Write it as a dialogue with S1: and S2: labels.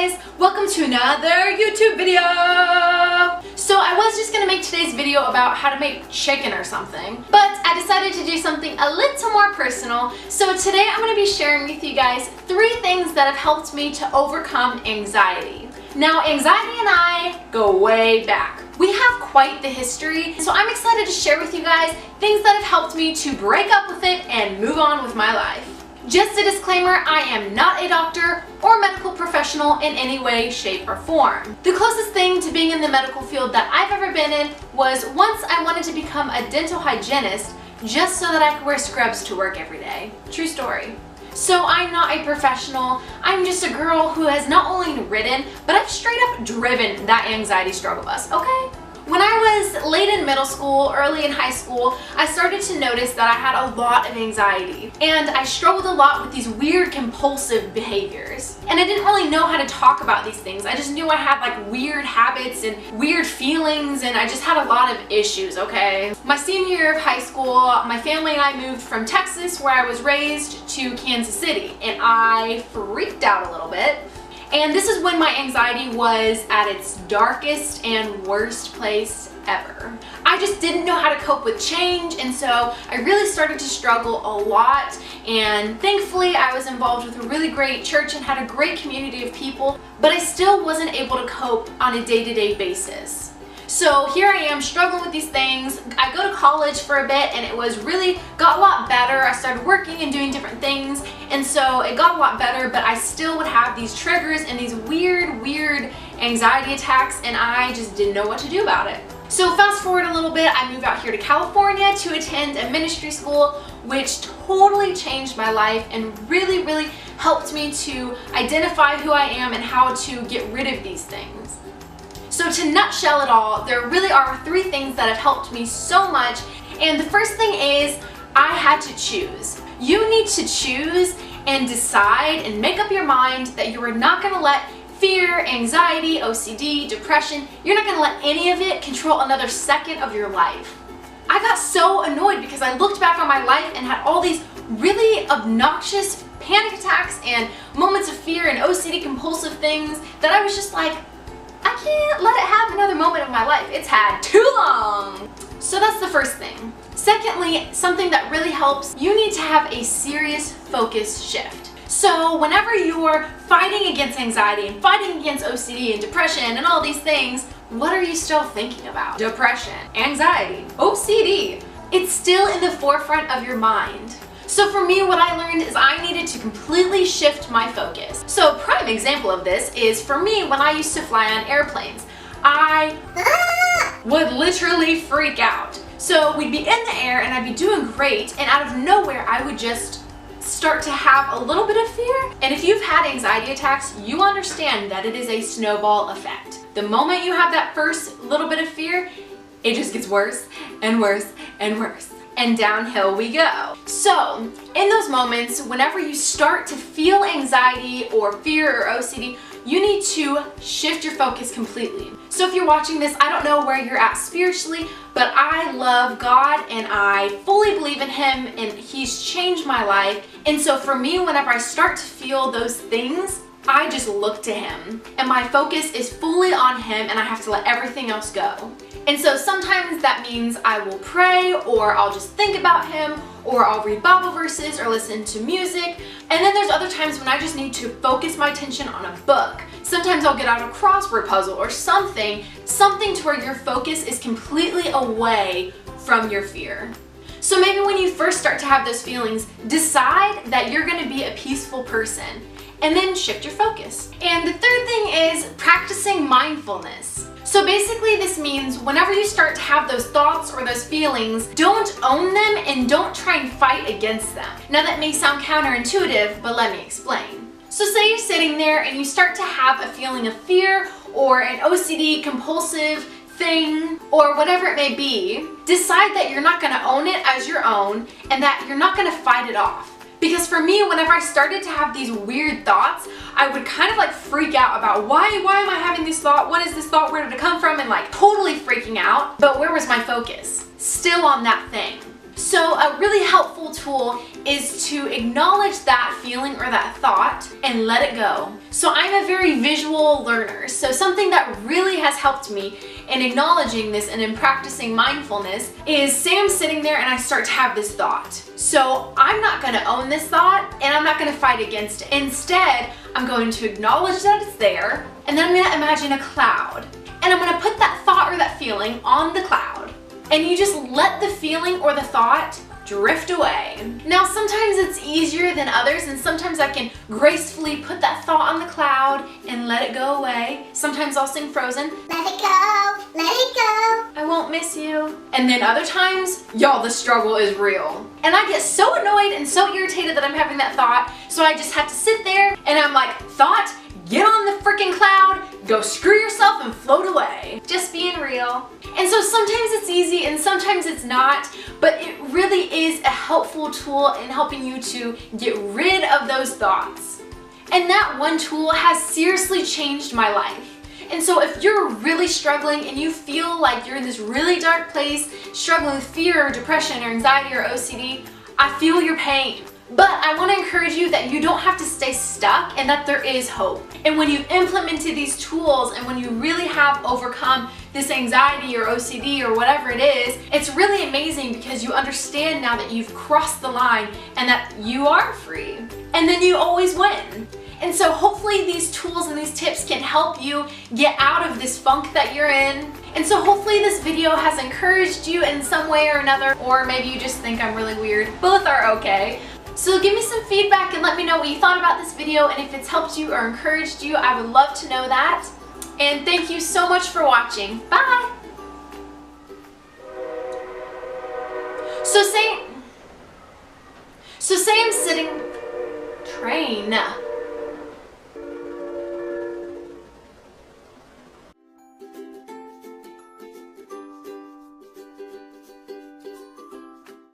S1: guys, welcome to another YouTube video. So I was just gonna make today's video about how to make chicken or something, but I decided to do something a little more personal. So today I'm gonna be sharing with you guys 3 things that have helped me to overcome anxiety. Now, anxiety and I go way back. We have quite the history, so I'm excited to share with you guys things that have helped me to break up with it and move on with my life. Just a disclaimer, I am not a doctor or medical professional in any way, shape, or form. The closest thing to being in the medical field that I've ever been in was once I wanted to become a dental hygienist just so that I could wear scrubs to work every day. True story. So I'm not a professional, I'm just a girl who has not only ridden, but I've straight up driven that anxiety struggle bus, okay? When I was late in middle school, early in high school, I started to notice that I had a lot of anxiety. And I struggled a lot with these weird compulsive behaviors. And I didn't really know how to talk about these things. I just knew I had like weird habits and weird feelings, and I just had a lot of issues, okay? My senior year of high school, my family and I moved from Texas, where I was raised, to Kansas City. And I freaked out a little bit. And this is when my anxiety was at its darkest and worst place ever. I just didn't know how to cope with change, and so I really started to struggle a lot. And thankfully I was involved with a really great church and had a great community of people, but I still wasn't able to cope on a day-to-day basis. So here I am struggling with these things. I go to college for a bit and it got a lot better. I started working and doing different things, and so it got a lot better, but I still would have these triggers and these weird anxiety attacks, and I just didn't know what to do about it. So fast forward a little bit, I moved out here to California to attend a ministry school, which totally changed my life and really helped me to identify who I am and how to get rid of these things. So to nutshell it all, there really are 3 things that have helped me so much, and the first thing is I had to choose. You need to choose and decide and make up your mind that you are not going to let fear, anxiety, OCD, depression, you're not going to let any of it control another second of your life. I got so annoyed because I looked back on my life and had all these really obnoxious panic attacks and moments of fear and OCD compulsive things that I was just like, I can't let it have another moment of my life. It's had too long. So that's the first thing. Secondly, something that really helps, you need to have a serious focus shift. So whenever you're fighting against anxiety and fighting against OCD and depression and all these things, what are you still thinking about? Depression, anxiety, OCD. It's still in the forefront of your mind. So for me, what I learned is I needed to completely shift my focus. So a prime example of this is for me when I used to fly on airplanes. I would literally freak out. So we'd be in the air and I'd be doing great, and out of nowhere I would just start to have a little bit of fear. And if you've had anxiety attacks, you understand that it is a snowball effect. The moment you have that first little bit of fear, it just gets worse and worse and worse. And downhill we go. So in those moments, whenever you start to feel anxiety or fear or OCD, you need to shift your focus completely. So if you're watching this, I don't know where you're at spiritually, but I love God and I fully believe in Him, and He's changed my life. And so for me, whenever I start to feel those things, I just look to Him, and my focus is fully on Him, and I have to let everything else go. And so sometimes that means I will pray, or I'll just think about Him, or I'll read Bible verses or listen to music. And then there's other times when I just need to focus my attention on a book. Sometimes I'll get out a crossword puzzle or something to where your focus is completely away from your fear. So maybe when you first start to have those feelings, decide that you're going to be a peaceful person, and then shift your focus. And the third thing is practicing mindfulness. So basically this means whenever you start to have those thoughts or those feelings, don't own them and don't try and fight against them. Now that may sound counterintuitive, but let me explain. So say you're sitting there and you start to have a feeling of fear or an OCD compulsive thing or whatever it may be, decide that you're not going to own it as your own and that you're not going to fight it off. Because for me, whenever I started to have these weird thoughts, I would kind of like freak out about why am I having this thought? What is this thought? Where did it come from? And like totally freaking out. But where was my focus? Still on that thing. So a really helpful tool is to acknowledge that feeling or that thought and let it go. So I'm a very visual learner. So something that really has helped me in acknowledging this and in practicing mindfulness is say I'm sitting there and I start to have this thought. So I'm not going to own this thought and I'm not going to fight against it. Instead, I'm going to acknowledge that it's there, and then I'm going to imagine a cloud. And I'm going to put that thought or that feeling on the cloud. And you just let the feeling or the thought drift away. Now sometimes it's easier than others, and sometimes I can gracefully put that thought on the cloud and let it go away. Sometimes I'll sing Frozen. Let it go, let it go. I won't miss you. And then other times, y'all, the struggle is real. And I get so annoyed and so irritated that I'm having that thought, so I just have to sit there and I'm like, thought, get on the freaking cloud, go screw yourself and float away. Just being real. And so sometimes it's easy and sometimes it's not, but it really is a helpful tool in helping you to get rid of those thoughts. And that one tool has seriously changed my life. And so if you're really struggling and you feel like you're in this really dark place, struggling with fear or depression or anxiety or OCD, I feel your pain. But I want to encourage you that you don't have to stay stuck and that there is hope. And when you've implemented these tools and when you really have overcome this anxiety or OCD or whatever it is, it's really amazing because you understand now that you've crossed the line and that you are free. And then you always win. And so hopefully these tools and these tips can help you get out of this funk that you're in. And so hopefully this video has encouraged you in some way or another, or maybe you just think I'm really weird. Both are okay. So give me some feedback and let me know what you thought about this video, and if it's helped you or encouraged you, I would love to know that. And thank you so much for watching. Bye! So say I'm sitting... Train.